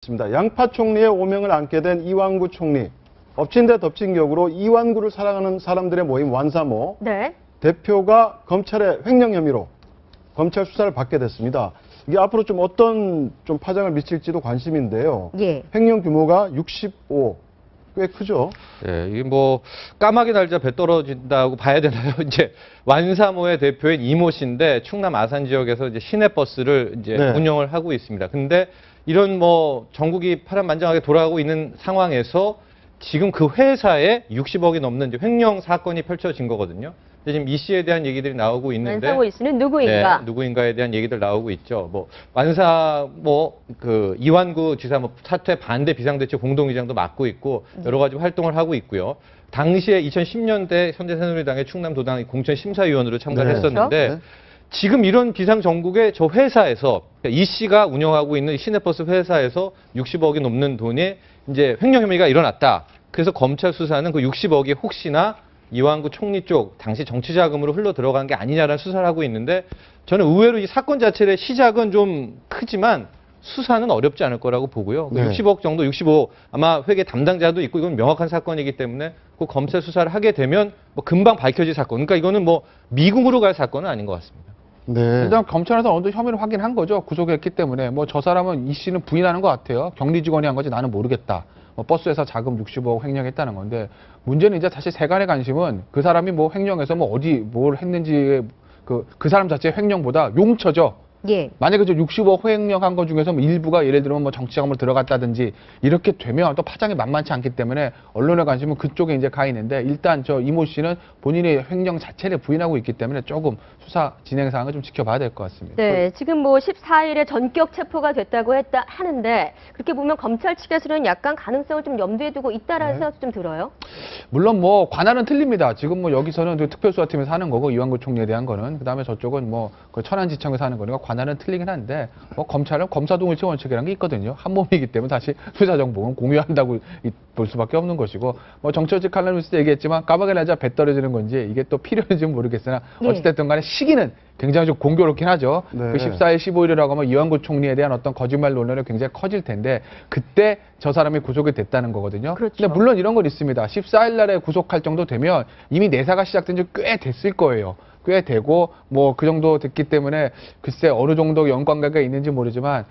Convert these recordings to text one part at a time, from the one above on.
있습니다. 양파 총리의 오명을 안게 된 이완구 총리. 엎친 데 덮친 격으로 이완구를 사랑하는 사람들의 모임 완사모. 네. 대표가 검찰의 횡령 혐의로 검찰 수사를 받게 됐습니다. 이게 앞으로 좀 어떤 좀 파장을 미칠지도 관심인데요. 예. 횡령 규모가 65, 꽤 크죠. 예, 이게 뭐 까마귀 날자 배 떨어진다고 봐야 되나요? 이제 완사모의 대표인 이모 씨인데 충남 아산 지역에서 이제 시내버스를 이제 네. 운영을 하고 있습니다. 근데 이런 뭐 전국이 파란만장하게 돌아가고 있는 상황에서 지금 그 회사에 60억이 넘는 이제 횡령 사건이 펼쳐진 거거든요. 근데 지금 이 씨에 대한 얘기들이 나오고 있는데 완사모 이 씨는 누구인가? 네, 누구인가에 대한 얘기들 나오고 있죠. 뭐 완사 그 이완구 지사 사퇴 반대 비상대책 공동의장도 맡고 있고 여러 가지 활동을 하고 있고요. 당시에 2010년대 현대새누리당의 충남도당 공천심사위원으로 참가를 네. 했었는데 그렇죠? 지금 이런 비상정국의 저 회사에서 이 씨가 운영하고 있는 시내버스 회사에서 60억이 넘는 돈이 이제 횡령 혐의가 일어났다. 그래서 검찰 수사는 그 60억이 혹시나 이완구 총리 쪽 당시 정치 자금으로 흘러 들어간 게 아니냐라는 수사를 하고 있는데 저는 의외로 이 사건 자체의 시작은 좀 크지만 수사는 어렵지 않을 거라고 보고요. 네. 60억 정도, 65 아마 회계 담당자도 있고 이건 명확한 사건이기 때문에 그 검찰 수사를 하게 되면 뭐 금방 밝혀질 사건. 그러니까 이거는 뭐 미궁으로 갈 사건은 아닌 것 같습니다. 네. 일단 검찰에서 어느 정도 혐의를 확인한 거죠. 구속했기 때문에 뭐 저 사람은 이 씨는 부인하는 것 같아요. 격리 직원이 한 거지 나는 모르겠다. 뭐 버스에서 자금 60억 횡령했다는 건데 문제는 이제 사실 세간의 관심은 그 사람이 뭐 횡령해서 뭐 어디 뭘 했는지 그 사람 자체의 횡령보다 용처죠. 예. 만약에 저 60억 횡령한 것 중에서 뭐 일부가 예를 들면 뭐 정치 자금으로 들어갔다든지 이렇게 되면 또 파장이 만만치 않기 때문에 언론의 관심은 그쪽에 이제 가 있는데 일단 저 이모 씨는 본인의 횡령 자체를 부인하고 있기 때문에 조금 수사 진행 사항을 좀 지켜봐야 될 것 같습니다. 네, 지금 뭐 14일에 전격 체포가 됐다고 하는데 그렇게 보면 검찰 측에서는 약간 가능성을 좀 염두에 두고 있다라는 네. 생각도 좀 들어요. 물론 뭐 관할은 틀립니다. 지금 뭐 여기서는 그 특별수사팀에서 하는 거고 이완구 총리에 대한 거는 그다음에 저쪽은 뭐 그 천안지청에서 하는 거니까 관할은 틀리긴 한데 뭐 검찰은 검사동일체 원칙이라는 게 있거든요. 한 몸이기 때문에 다시 수사 정보는 공유한다고 볼 수밖에 없는 것이고 뭐 정치적 칼럼니스트 얘기했지만 까마귀 날자 배 떨어지는 건지 이게 또 필요한지는 모르겠으나 예. 어찌됐든 간에 시기는 굉장히 좀 공교롭긴 하죠. 네. 그 14일, 15일이라고 하면 이완구 총리에 대한 어떤 거짓말 논란이 굉장히 커질 텐데 그때 저 사람이 구속이 됐다는 거거든요. 그렇죠. 근데 물론 이런 건 있습니다. 14일 날에 구속할 정도 되면 이미 내사가 시작된 지 꽤 됐을 거예요. 꽤 되고 뭐 그 정도 됐기 때문에 글쎄 어느 정도 연관관계가 있는지 모르지만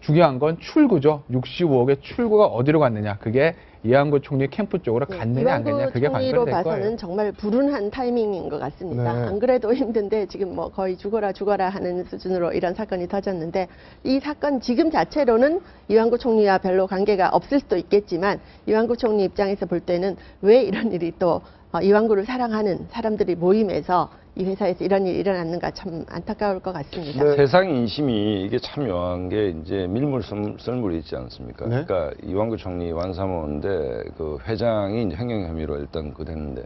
중요한 건 출구죠. 65억의 출구가 어디로 갔느냐. 그게 이완구 총리 캠프 쪽으로 갔느냐 안 갔느냐. 그게 총리로 관건이 될 거예요. 봐서는 정말 불운한 타이밍인 것 같습니다. 네. 안 그래도 힘든데 지금 뭐 거의 죽어라 하는 수준으로 이런 사건이 터졌는데 이 사건 지금 자체로는 이완구 총리와 별로 관계가 없을 수도 있겠지만 이완구 총리 입장에서 볼 때는 왜 이런 일이 또 이완구를 사랑하는 사람들이 모임에서 이 회사에서 이런 일이 일어났는가 참 안타까울 것 같습니다. 네. 세상 인심이 이게 참 묘한 게 이제 밀물 썰물이 있지 않습니까? 네. 그러니까 이완구 총리 완사모인데 그 회장이 이제 횡령 혐의로 일단 됐는데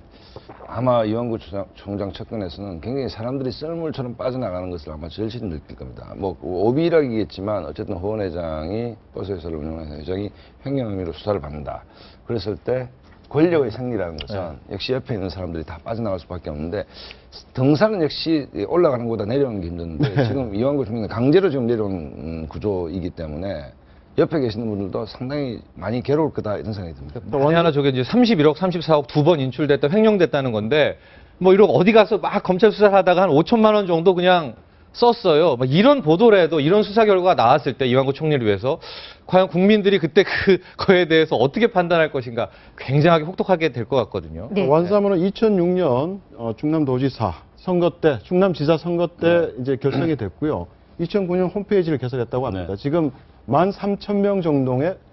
아마 이완구 총장 측근에서는 굉장히 사람들이 썰물처럼 빠져나가는 것을 아마 절실히 느낄 겁니다. 뭐 오비락이겠지만 어쨌든 허원 회장이 버스회사를 운영하는 회장이 횡령 혐의로 수사를 받는다. 그랬을 때 권력의 생리라는 것은 역시 옆에 있는 사람들이 다 빠져나갈 수밖에 없는데 등산은 역시 올라가는 것보다 내려오는 게 힘든데 지금 이완구 총리는 강제로 지금 내려온 구조이기 때문에 옆에 계시는 분들도 상당히 많이 괴로울 거다 이런 생각이 듭니다. 만에 하나 저게 이제 31억, 34억 두 번 인출됐다, 횡령됐다는 건데 뭐 이런 어디 가서 막 검찰 수사를 하다가 한 5천만 원 정도 그냥 썼어요. 막 이런 보도라도 이런 수사 결과가 나왔을 때 이완구 총리를 위해서 과연 국민들이 그때 그거에 대해서 어떻게 판단할 것인가 굉장하게 혹독하게 될 것 같거든요. 네. 완사모는 2006년 충남도지사 선거 때, 충남지사 선거 때 이제 결성이 됐고요. 2009년 홈페이지를 개설했다고 합니다. 네. 지금 13,000명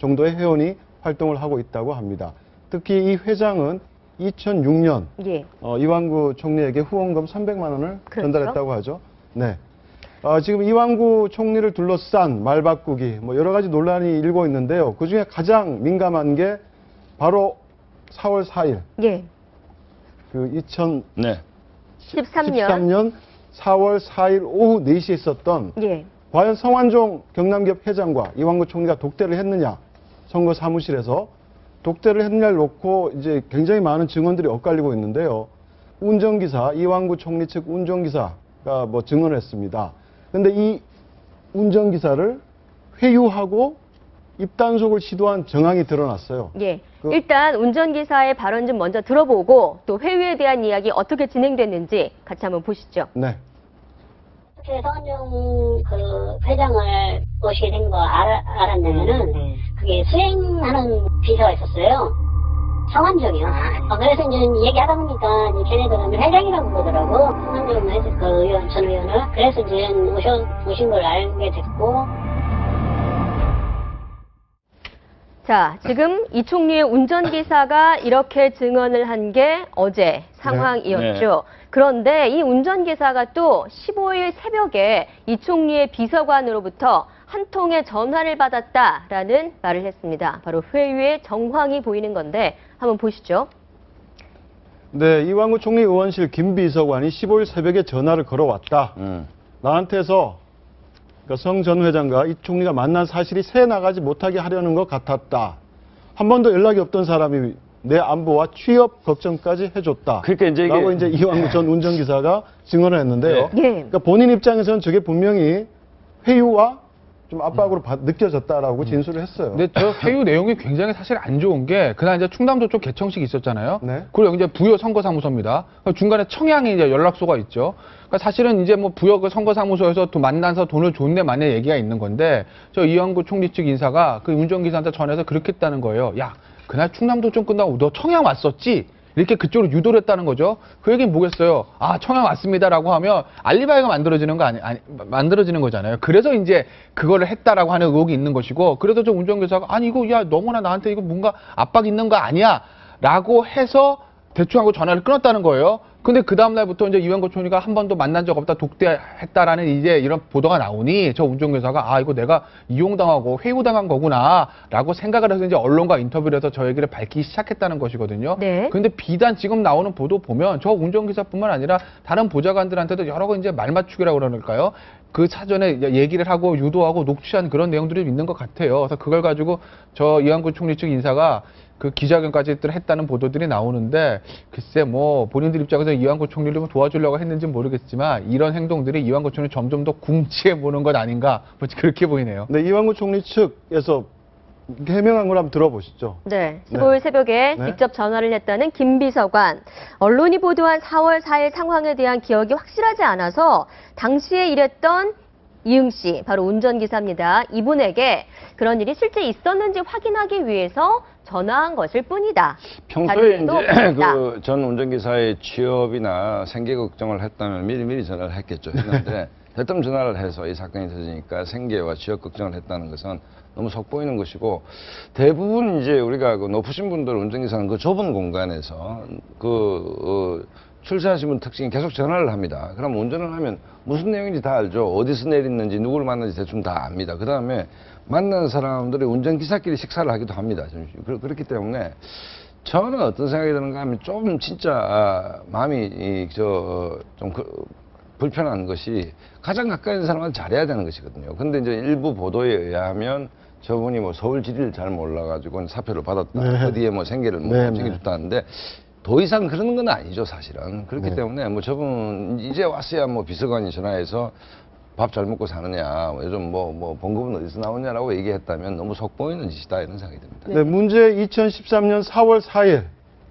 정도의 회원이 활동을 하고 있다고 합니다. 특히 이 회장은 2006년 예. 이완구 총리에게 후원금 300만 원을 그렇죠. 전달했다고 하죠. 네. 지금 이완구 총리를 둘러싼 말 바꾸기, 뭐 여러 가지 논란이 일고 있는데요. 그 중에 가장 민감한 게 바로 4월 4일, 예. 그 2013년 네. 4월 4일 오후 4시에 있었던 예. 과연 성완종 경남기업 회장과 이완구 총리가 독대를 했느냐, 선거 사무실에서 독대를 했느냐를 놓고 이제 굉장히 많은 증언들이 엇갈리고 있는데요. 운전기사, 이완구 총리 측 운전기사가 뭐 증언을 했습니다. 근데 이 운전기사를 회유하고 입단속을 시도한 정황이 드러났어요. 예. 그- 일단 운전기사의 발언 좀 먼저 들어보고 또 회유에 대한 이야기 어떻게 진행됐는지 같이 한번 보시죠. 네. 서원중 그 회장을 모시게 된 거 알았냐면은 그게 수행하는 비서가 있었어요. 성완종이요. 그래서 이제 얘기하다 보니까 이제 걔네들은 회장이라고 그러더라고. 성완종 그 의원, 전 의원을. 그래서 이제 오신 걸 알게 됐고. 자, 지금 이 총리의 운전기사가 이렇게 증언을 한 게 어제 상황이었죠. 그런데 이 운전기사가 또 15일 새벽에 이 총리의 비서관으로부터 한 통의 전화를 받았다라는 말을 했습니다. 바로 회유의 정황이 보이는 건데 한번 보시죠. 네, 이완구 총리 의원실 김 비서관이 15일 새벽에 전화를 걸어왔다. 나한테서 성 전 회장과 이 총리가 만난 사실이 새 나가지 못하게 하려는 것 같았다. 한 번도 연락이 없던 사람이 내 안보와 취업 걱정까지 해줬다. 그러니까 이제 이게- 라고 이제 이완구 전 운전기사가 증언을 했는데요. 예. 그러니까 본인 입장에서는 저게 분명히 회유와 좀 압박으로 느껴졌다라고 진술을 했어요. 근데 저 회유 내용이 굉장히 사실 안 좋은 게 그날 이제 충남도 쪽 개청식이 있었잖아요. 네. 그리고 여기 이제 부여 선거사무소입니다. 중간에 청양에 이제 연락소가 있죠. 그러니까 사실은 이제 뭐 부여 그 선거사무소에서 또 만나서 돈을 줬네 마네 얘기가 있는 건데 저 이완구 총리 측 인사가 그 운전기사한테 전해서 그렇게 했다는 거예요. 야, 그날 충남도 좀 끝나고 너 청양 왔었지? 이렇게 그쪽으로 유도를 했다는 거죠. 그 얘기는 뭐겠어요? 아, 청양 왔습니다라고 하면 알리바이가 만들어지는 거 만들어지는 거잖아요. 그래서 이제 그거를 했다라고 하는 의혹이 있는 것이고, 그래서 저 운전기사가 아니 이거 야 너무나 나한테 이거 뭔가 압박 있는 거 아니야?라고 해서 대충 하고 전화를 끊었다는 거예요. 근데 그 다음날부터 이제 이완구 총리가 한 번도 만난 적 없다, 독대했다라는 이제 이런 보도가 나오니 저 운전기사가 아, 이거 내가 이용당하고 회유당한 거구나라고 생각을 해서 이제 언론과 인터뷰를 해서 저 얘기를 밝히기 시작했다는 것이거든요. 네. 근데 비단 지금 나오는 보도 보면 저 운전기사뿐만 아니라 다른 보좌관들한테도 여러 번 이제 말맞추기라고 그러니까요. 그 사전에 얘기를 하고 유도하고 녹취한 그런 내용들이 있는 것 같아요. 그래서 그걸 가지고 저 이완구 총리 측 인사가 그 기자회견까지 했다는 보도들이 나오는데 글쎄 뭐 본인들 입장에서 이완구 총리를 도와주려고 했는지는 모르겠지만 이런 행동들이 이완구 총리 점점 더 궁지에 보는 것 아닌가 뭐 그렇게 보이네요. 네, 이완구 총리 측에서 해명한 걸 한번 들어보시죠. 네, 15일 새벽에 네. 직접 전화를 했다는 김 비서관. 언론이 보도한 4월 4일 상황에 대한 기억이 확실하지 않아서 당시에 일했던 이응 씨, 바로 운전기사입니다. 이분에게 그런 일이 실제 있었는지 확인하기 위해서 전화한 것일 뿐이다. 평소에 다른 이제 일도 없다. 그 전 운전기사의 취업이나 생계 걱정을 했다면 미리미리 전화를 했겠죠. 했는데 대뜸 전화를 해서 이 사건이 터지니까 생계와 취업 걱정을 했다는 것은 너무 속보이는 것이고, 대부분 이제 우리가 그 높으신 분들 운전기사는 그 좁은 공간에서 출세하신 분 특징이 계속 전화를 합니다. 그럼 운전을 하면 무슨 내용인지 다 알죠. 어디서 내리는지 누구를 만나는지 대충 다 압니다. 그 다음에 만난 사람들이 운전기사끼리 식사를 하기도 합니다. 그렇기 때문에 저는 어떤 생각이 드는가 하면 좀 진짜 마음이 좀 불편한 것이 가장 가까이 있는 사람한테 잘해야 되는 것이거든요. 근데 이제 일부 보도에 의하면 저분이 뭐 서울 지리를 잘 몰라가지고 사표를 받았다. 네. 어디에 뭐 생계를 뭐 네, 챙겨줬다는데 더 이상 그런 건 아니죠, 사실은. 그렇기 네. 때문에 뭐 저분 이제 왔어야 뭐 비서관이 전화해서 밥 잘 먹고 사느냐, 뭐 요즘 뭐 봉급은 어디서 나오냐라고 얘기했다면 너무 속보이는 짓이다 이런 생각이 듭니다. 네, 문제 2013년 4월 4일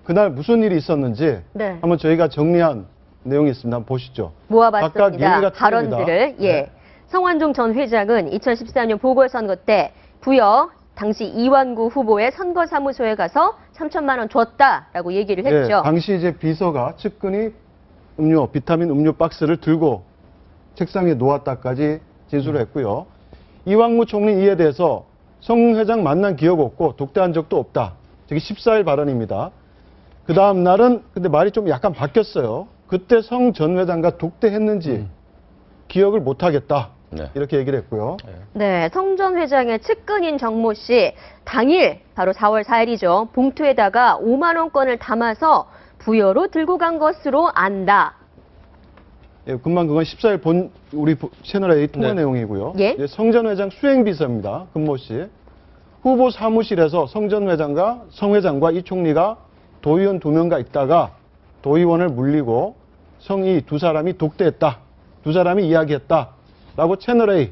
그날 무슨 일이 있었는지 네. 한번 저희가 정리한 내용이 있습니다. 한번 보시죠. 각각 모아봤습니다. 얘기가 발언들을. 틀립니다. 예. 네. 성완종 전 회장은 2014년 보궐선거 때 부여 당시 이완구 후보의 선거사무소에 가서 3천만 원 줬다라고 얘기를 했죠. 네, 당시 이제 비서가 측근히 비타민 음료 박스를 들고 책상에 놓았다까지 진술을 했고요. 이완구 총리 이에 대해서 성 회장 만난 기억 없고 독대한 적도 없다. 저게 14일 발언입니다. 그 다음 날은 근데 말이 좀 약간 바뀌었어요. 그때 성 전 회장과 독대했는지 기억을 못하겠다. 네. 이렇게 얘기를 했고요. 네, 성 전 회장의 측근인 정모 씨 당일 바로 4월 4일이죠. 봉투에다가 5만 원권을 담아서 부여로 들고 간 것으로 안다. 예, 금방 그건 14일 우리 채널A 통화 네. 내용이고요. 예. 성 전 회장 수행비서입니다. 금모 씨. 후보 사무실에서 성 전 회장과 성 회장과 이 총리가 도의원 2명과 있다가 도의원을 물리고 성이 두 사람이 독대했다. 두 사람이 이야기했다. 라고 채널A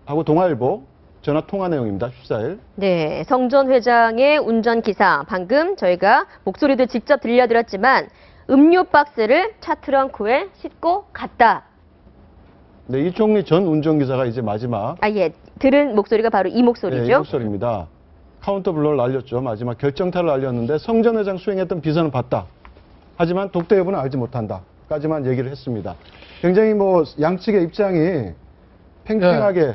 하고 동아일보 전화 통화 내용입니다. 14일. 네, 성전 회장의 운전기사 방금 저희가 목소리도 직접 들려드렸지만 음료 박스를 차 트렁크에 싣고 갔다. 네, 이총리 전 운전기사가 이제 마지막 예, 들은 목소리가 바로 이 목소리죠. 네, 이 목소리입니다. 카운터 블로를 알렸죠. 마지막 결정타를 알렸는데 성전 회장 수행했던 비서는 봤다. 하지만 독대 여부는 알지 못한다. 까지만 얘기를 했습니다. 굉장히 뭐 양측의 입장이 팽팽하게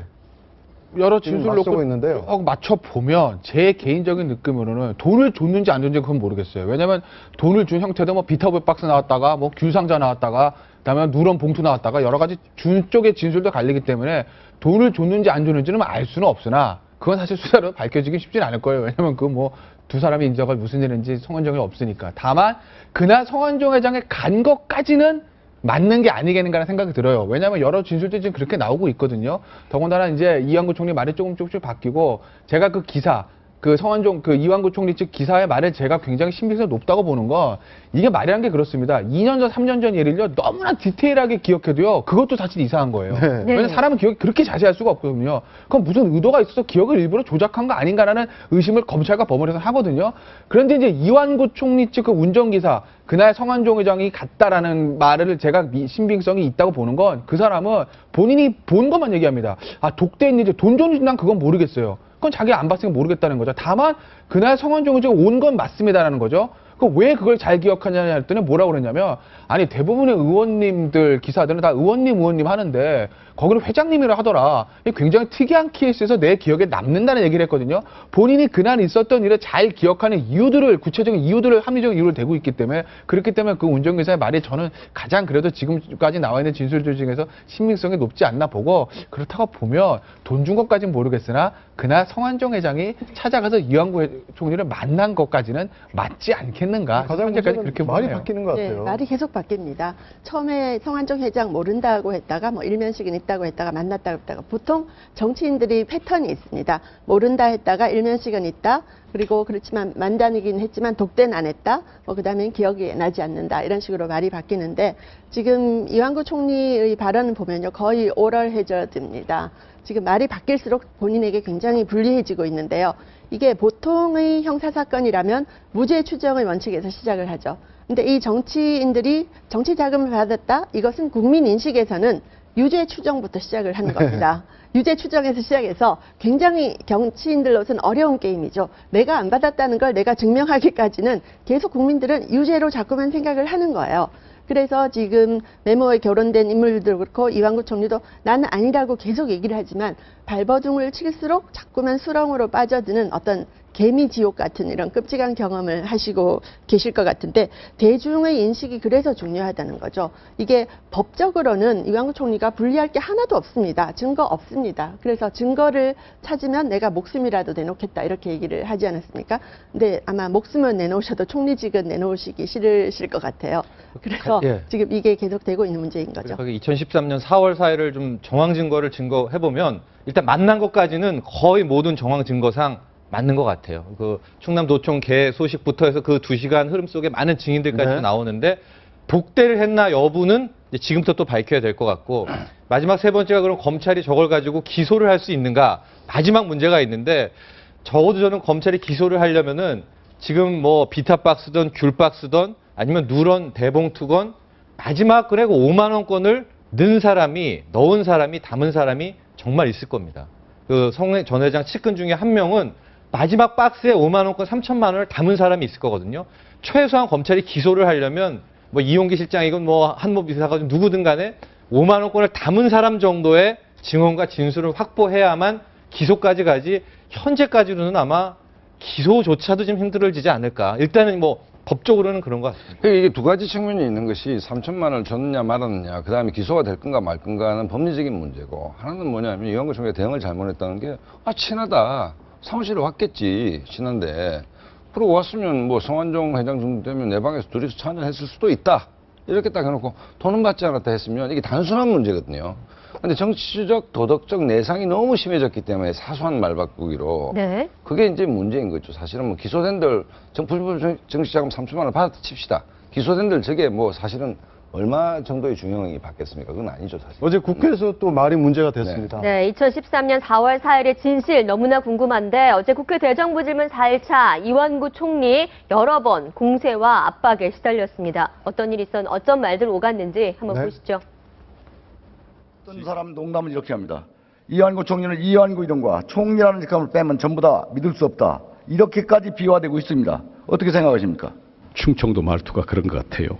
여러 지금 진술 맞서고 놓고 있는데요. 맞춰 보면 제 개인적인 느낌으로는 돈을 줬는지 안 줬는지 그건 모르겠어요. 왜냐하면 돈을 준 형태도 뭐 비타오브 박스 나왔다가 뭐 귤상자 나왔다가 그다음에 누런 봉투 나왔다가 여러 가지 준 쪽의 진술도 갈리기 때문에 돈을 줬는지 안 줬는지는 알 수는 없으나 그건 사실 수사로 밝혀지기 쉽진 않을 거예요. 왜냐하면 그 뭐 두 사람이 인정할 무슨 일인지 성완종이 없으니까. 다만 그날 성완종 회장에 간 것까지는 맞는 게 아니겠는가라는 생각이 들어요. 왜냐하면 여러 진술들이 지금 그렇게 나오고 있거든요. 더군다나 이제 이완구 총리 말이 조금씩 바뀌고 제가 그 기사, 그 성완종, 그 이완구 총리 측 기사의 말에 제가 굉장히 신빙성이 높다고 보는 건 이게 말이란 게 그렇습니다. 2년 전, 3년 전 예를요 너무나 디테일하게 기억해도요 그것도 사실 이상한 거예요. 네. 왜냐면 사람은 기억이 그렇게 자세할 수가 없거든요. 그럼 무슨 의도가 있어서 기억을 일부러 조작한 거 아닌가라는 의심을 검찰과 법원에서 하거든요. 그런데 이제 이완구 총리 측 그 운전기사 그날 성완종 회장이 갔다라는 말을 제가 신빙성이 있다고 보는 건 그 사람은 본인이 본 것만 얘기합니다. 아 독대했는지 돈 줬는지 난 그건 모르겠어요. 그건 자기가 안 봤으니까 모르겠다는 거죠. 다만 그날 성완종 회장이 온 건 맞습니다라는 거죠. 왜 그걸 잘 기억하냐냐 했더니 뭐라고 그러냐면 아니 대부분의 의원님들 기사들은 다 의원님 하는데 거기는 회장님이라 하더라. 이게 굉장히 특이한 케이스에서 내 기억에 남는다는 얘기를 했거든요. 본인이 그날 있었던 일을 잘 기억하는 이유들을 구체적인 이유들을 합리적인 이유를 대고 있기 때문에 그렇기 때문에 그 운전기사의 말이 저는 가장 그래도 지금까지 나와 있는 진술들 중에서 신빙성이 높지 않나 보고 그렇다고 보면 돈 준 것까지는 모르겠으나 그날 성완종 회장이 찾아가서 이완구 총리를 만난 것까지는 맞지 않겠는가. 가장 현재까지 문제는 그렇게 말이 보네요. 바뀌는 것 네, 같아요. 말이 계속 바뀝니다. 처음에 성완종 회장 모른다고 했다가 뭐 일면식은 있다고 했다가 만났다고 했다가 보통 정치인들이 패턴이 있습니다. 모른다 했다가 일면식은 있다. 그리고 그렇지만 만다니긴 했지만 독대는 안 했다. 그다음에 기억이 나지 않는다. 이런 식으로 말이 바뀌는데 지금 이완구 총리의 발언을 보면요. 거의 오럴 해저드입니다. 지금 말이 바뀔수록 본인에게 굉장히 불리해지고 있는데요. 이게 보통의 형사사건이라면 무죄 추정의 원칙에서 시작을 하죠. 근데 이 정치인들이 정치 자금을 받았다? 이것은 국민 인식에서는 유죄 추정부터 시작을 하는 겁니다. 유죄 추정에서 시작해서 굉장히 정치인들로서는 어려운 게임이죠. 내가 안 받았다는 걸 내가 증명하기까지는 계속 국민들은 유죄로 자꾸만 생각을 하는 거예요. 그래서 지금 메모에 결혼된 인물들도 그렇고 이완구 총리도 나는 아니라고 계속 얘기를 하지만 발버둥을 칠수록 자꾸만 수렁으로 빠져드는 어떤 개미 지옥 같은 이런 끔찍한 경험을 하시고 계실 것 같은데 대중의 인식이 그래서 중요하다는 거죠. 이게 법적으로는 이완구 총리가 불리할 게 하나도 없습니다. 증거 없습니다. 그래서 증거를 찾으면 내가 목숨이라도 내놓겠다 이렇게 얘기를 하지 않았습니까? 근데 아마 목숨은 내놓으셔도 총리직은 내놓으시기 싫으실 것 같아요. 그래서 예. 지금 이게 계속되고 있는 문제인 거죠. 2013년 4월 4일을 좀 정황 증거를 증거해보면 일단 만난 것까지는 거의 모든 정황 증거상 맞는 것 같아요. 그 충남도청 개 소식부터 해서 그 2시간 흐름 속에 많은 증인들까지 네. 나오는데 독대를 했나 여부는 이제 지금부터 또 밝혀야 될 것 같고 마지막 세 번째가 그럼 검찰이 저걸 가지고 기소를 할 수 있는가 마지막 문제가 있는데 적어도 저는 검찰이 기소를 하려면은 지금 뭐 비타박스든 귤박스든 아니면 누런 대봉투건 마지막 그래 5만 원권을 넣은 사람이 담은 사람이 정말 있을 겁니다. 그 성 전 회장 측근 중에 한 명은 마지막 박스에 5만 원권 3천만 원을 담은 사람이 있을 거거든요. 최소한 검찰이 기소를 하려면 뭐 이용기 실장이건 뭐 한모 비서가든 누구든 간에 5만 원권을 담은 사람 정도의 증언과 진술을 확보해야만 기소까지 가지 현재까지로는 아마 기소조차도 좀 힘들어지지 않을까. 일단은 뭐 법적으로는 그런 것 같습니다. 이게 두 가지 측면이 있는 것이 3천만 원을 줬느냐 말았느냐 그 다음에 기소가 될 건가 말 건가는 법리적인 문제고 하나는 뭐냐면 이완구 총리가 대응을 잘못했다는 게 친하다. 사무실에 왔겠지. 친한데. 그러고 왔으면 뭐 성완종 회장 정도 되면 내 방에서 둘이서 차 한잔 했을 수도 있다. 이렇게 딱 해놓고 돈은 받지 않았다 했으면 이게 단순한 문제거든요. 근데 정치적, 도덕적 내상이 너무 심해졌기 때문에 사소한 말 바꾸기로. 네. 그게 이제 문제인 거죠. 사실은 뭐 기소된들 정치자금 3천만 원 받았다 칩시다. 기소된들 저게 뭐 사실은 얼마 정도의 중형이 받겠습니까? 그건 아니죠, 사실. 어제 국회에서 또 말이 문제가 됐습니다. 네, 2013년 4월 4일의 진실 너무나 궁금한데 어제 국회 대정부질문 4일차 이완구 총리 여러 번 공세와 압박에 시달렸습니다. 어떤 일이 있었는지 어떤 말들 오갔는지 한번 네. 보시죠. 어떤 사람 농담을 이렇게 합니다. 이완구 총리는 이완구 이름과 총리라는 직함을 빼면 전부 다 믿을 수 없다. 이렇게까지 비화되고 있습니다. 어떻게 생각하십니까? 충청도 말투가 그런 것 같아요.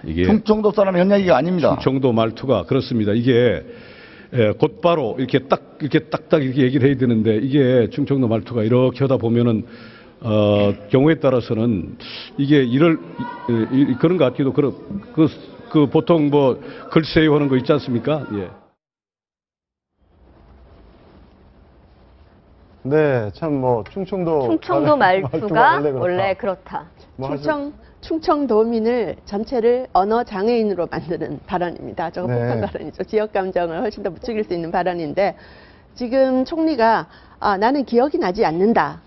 이게 충청도 사람 현 얘기가 아닙니다. 충청도 말투가 그렇습니다. 이게 곧바로 이렇게 딱딱 이렇게 얘기를 해야 되는데 이게 충청도 말투가 이렇게 하다 보면은 경우에 따라서는 이게 그런 것 같기도 그 보통 뭐 글쎄요 하는 거 있지 않습니까? 예. 네, 참 뭐 충청도 말투가 원래 그렇다. 뭐 충청도민을 전체를 언어 장애인으로 만드는 발언입니다. 저거 네. 폭탄 발언이죠. 지역 감정을 훨씬 더 부추길 수 있는 발언인데 지금 총리가 나는 기억이 나지 않는다.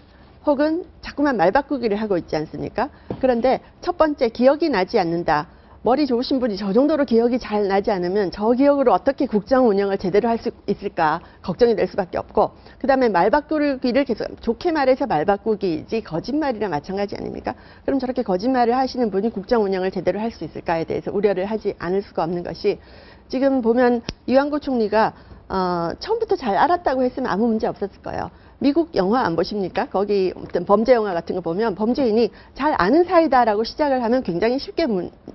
혹은 자꾸만 말 바꾸기를 하고 있지 않습니까? 그런데 첫 번째 기억이 나지 않는다. 머리 좋으신 분이 저 정도로 기억이 잘 나지 않으면 저 기억으로 어떻게 국정 운영을 제대로 할 수 있을까 걱정이 될 수밖에 없고, 그 다음에 말 바꾸기를 계속, 좋게 말해서 말 바꾸기이지 거짓말이랑 마찬가지 아닙니까? 그럼 저렇게 거짓말을 하시는 분이 국정 운영을 제대로 할 수 있을까에 대해서 우려를 하지 않을 수가 없는 것이, 지금 보면 이완구 총리가 처음부터 잘 알았다고 했으면 아무 문제 없었을 거예요. 미국 영화 안 보십니까? 거기 어떤 범죄 영화 같은 거 보면 범죄인이 잘 아는 사이다라고 시작을 하면 굉장히 쉽게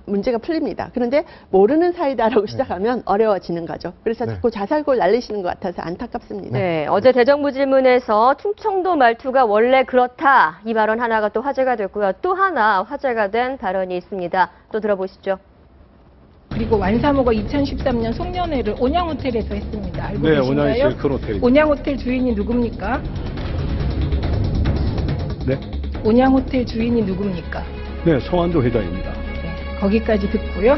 문제가 풀립니다. 그런데 모르는 사이다라고 시작하면 어려워지는 거죠. 그래서 자꾸 자살골 날리시는 것 같아서 안타깝습니다. 네, 어제 대정부 질문에서 충청도 말투가 원래 그렇다. 이 발언 하나가 또 화제가 됐고요. 또 하나 화제가 된 발언이 있습니다. 또 들어보시죠. 그리고 완사모가 2013년 송년회를 온양호텔에서 했습니다. 알고 네, 계신가요? 온양이 제일 큰 호텔이죠. 온양호텔 주인이 누굽니까? 네, 온양호텔 주인이 누굽니까? 네, 성완종 회장입니다. 네, 거기까지 듣고요.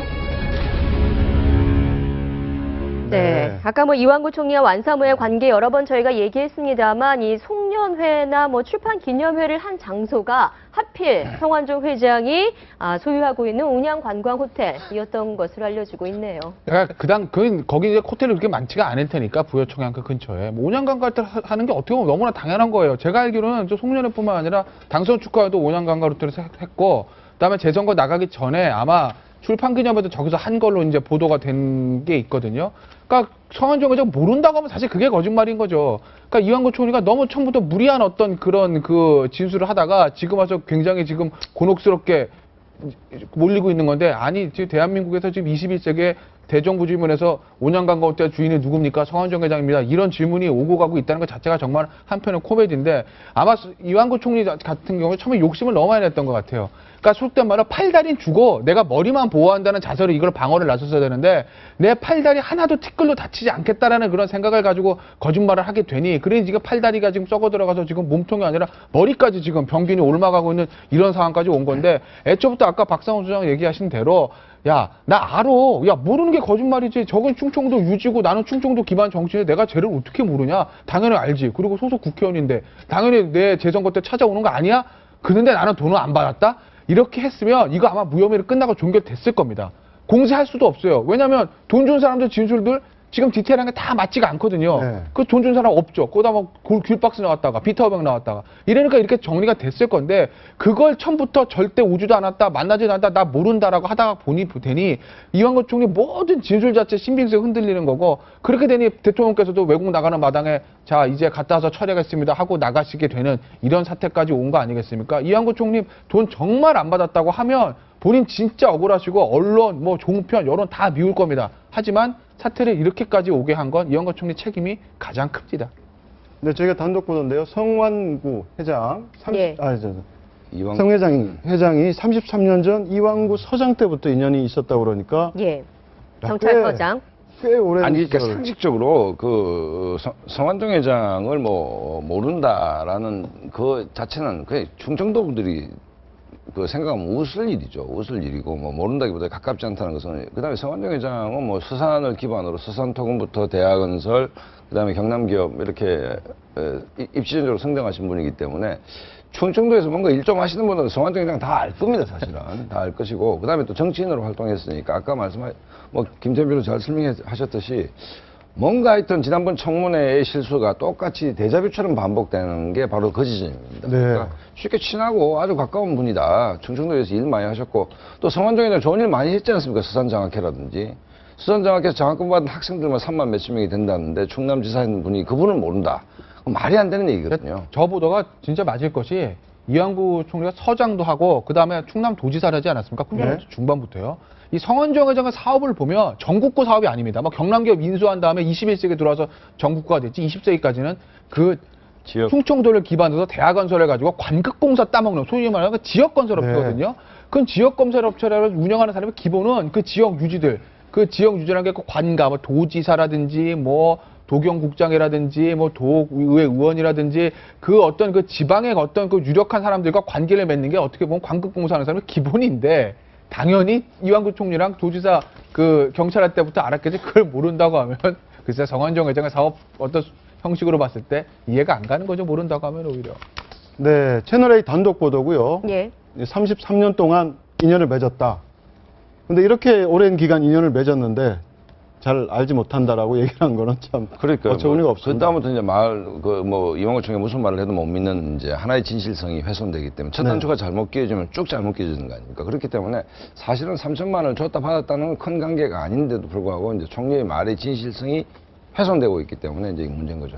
네. 아까 뭐 이완구 총리와 완사모의 관계 여러 번 저희가 얘기했습니다만 이 송년회나 뭐 출판 기념회를 한 장소가 하필 성완종 회장이 소유하고 있는 온양관광 호텔이었던 것으로 알려지고 있네요. 그러니까 거기 이제 호텔이 그렇게 많지가 않을 테니까 부여청양그 근처에 뭐 온양관광 하는 게 어떻게 보면 너무나 당연한 거예요. 제가 알기로는 저 송년회뿐만 아니라 당선 축하에도 온양관광 호텔에서 했고, 그다음에 재선거 나가기 전에 아마 출판 기념회도 저기서 한 걸로 이제 보도가 된 게 있거든요. 그러니까 성완종 회장 모른다고 하면 사실 그게 거짓말인 거죠. 그러니까 이완구 총리가 너무 처음부터 무리한 어떤 그런 그 진술을 하다가 지금 와서 굉장히 지금 곤혹스럽게 몰리고 있는 건데, 아니 지금 대한민국에서 지금 21세기에 대정부 질문에서 온양관광 호텔 주인이 누굽니까? 성완종 회장입니다. 이런 질문이 오고 가고 있다는 것 자체가 정말 한편의 코미디인데, 아마 이완구 총리 같은 경우에 처음에 욕심을 너무 많이 냈던 것 같아요. 그러니까 속된 말로 팔다리는 주고 내가 머리만 보호한다는 자세로 이걸 방어를 나섰어야 되는데, 내 팔다리 하나도 티끌로 다치지 않겠다라는 그런 생각을 가지고 거짓말을 하게 되니, 그러니 지금 팔다리가 지금 썩어 들어가서 지금 몸통이 아니라 머리까지 지금 병균이 옮아가고 있는 이런 상황까지 온 건데, 애초부터 아까 박상훈 소장 얘기하신 대로 야, 나 알아. 야, 모르는 게 거짓말이지. 저건 충청도 유지고 나는 충청도 기반 정치인데 내가 쟤를 어떻게 모르냐? 당연히 알지. 그리고 소속 국회의원인데 당연히 내 재선거 때 찾아오는 거 아니야? 그런데 나는 돈을 안 받았다? 이렇게 했으면 이거 아마 무혐의로 끝나고 종결됐을 겁니다. 공세할 수도 없어요. 왜냐하면 돈 준 사람들 진술들 지금 디테일한 게 다 맞지가 않거든요. 네. 그 돈 준 사람 없죠. 거기다 막 귤박스 나왔다가 비타오백 나왔다가 이러니까 이렇게 정리가 됐을 건데, 그걸 처음부터 절대 오지도 않았다, 만나지도 않았다, 나 모른다라고 하다가 보니 되니 이완구 총리 모든 진술 자체 신빙성이 흔들리는 거고, 그렇게 되니 대통령께서도 외국 나가는 마당에 자 이제 갔다 와서 처리하겠습니다 하고 나가시게 되는 이런 사태까지 온 거 아니겠습니까? 이완구 총리 돈 정말 안 받았다고 하면 본인 진짜 억울하시고 언론, 뭐 종편, 여론 다 미울 겁니다. 하지만 사태를 이렇게까지 오게 한 건 이완구 총리 책임이 가장 큽니다. 네, 저희가 단독 보도인데요. 성완구 회장, 예. 성 회장이 33년 전 이완구 서장 때부터 인연이 있었다고 그러니까 예. 경찰서장. 꽤 오랜 아니, 그러니까 시절. 상식적으로 그 성완종 회장을 뭐 모른다라는 그 자체는 그냥 충청도 분들이 그 생각하면 웃을 일이죠. 웃을 일이고, 뭐 모른다기보다 가깝지 않다는 것은, 그다음에 성완종 회장은 뭐 서산을 기반으로 서산토금부터 대학건설, 그다음에 경남기업 이렇게 입지전적으로 성장하신 분이기 때문에 충청도에서 뭔가 일 좀 하시는 분들은 성완종 회장 다 알 겁니다, 사실은. 다 알 것이고, 그 다음에 또 정치인으로 활동했으니까, 아까 김태현 변호사 잘 설명하셨듯이, 뭔가 하여튼 지난번 청문회의 실수가 똑같이 데자뷰처럼 반복되는 게 바로 그 지점입니다. 네. 그러니까 쉽게 친하고 아주 가까운 분이다. 충청도에서 일 많이 하셨고, 또 성완종 회장 좋은 일 많이 했지 않습니까? 수산장학회라든지. 수산장학회에서 장학금 받은 학생들만 3만 몇십 명이 된다는데, 충남지사 있는 분이 그분을 모른다. 말이 안 되는 얘기거든요. 저 보도가 진짜 맞을 것이 이완구 총리가 서장도 하고 그다음에 충남도지사를 하지 않았습니까? 네. 중반부터요. 이 성완종 회장의 사업을 보면 전국구 사업이 아닙니다. 막 경남기업 인수한 다음에 21세기에 들어와서 전국구가 됐지 20세기까지는 그 지역. 충청도를 기반으로 대학 건설해가지고 관극공사 따먹는 소위 말하는 그 지역 건설업체거든요. 그 지역 건설업체를 운영하는 사람의 기본은 그 지역 유지들, 그 지역 유지라는 게 관가, 뭐 도지사라든지 뭐 도경국장이라든지 뭐 도의회 의원이라든지 그 어떤 그 지방의 어떤 그 유력한 사람들과 관계를 맺는 게 어떻게 보면 관극공사하는 사람의 기본인데 당연히 이완구 총리랑 도지사 그 경찰할 때부터 알았겠지 그걸 모른다고 하면 글쎄 성완종 회장의 사업 어떤 형식으로 봤을 때 이해가 안 가는 거죠. 모른다고 하면 오히려. 네, 채널A 단독 보도고요. 예. 33년 동안 인연을 맺었다. 근데 이렇게 오랜 기간 인연을 맺었는데 잘 알지 못한다라고 얘기를 한 거는 참 그러니까 어처구니가 없습니다. 그다음부터 이제 이완구 총리 무슨 말을 해도 못 믿는 이제 하나의 진실성이 훼손되기 때문에 첫 네. 단추가 잘못 끼워지면 쭉 잘못 끼워지는 거 아닙니까? 그렇기 때문에 사실은 3천만 원을 줬다 받았다는 큰 관계가 아닌데도 불구하고 이제 총리의 말의 진실성이 훼손되고 있기 때문에 이제 문제인 거죠.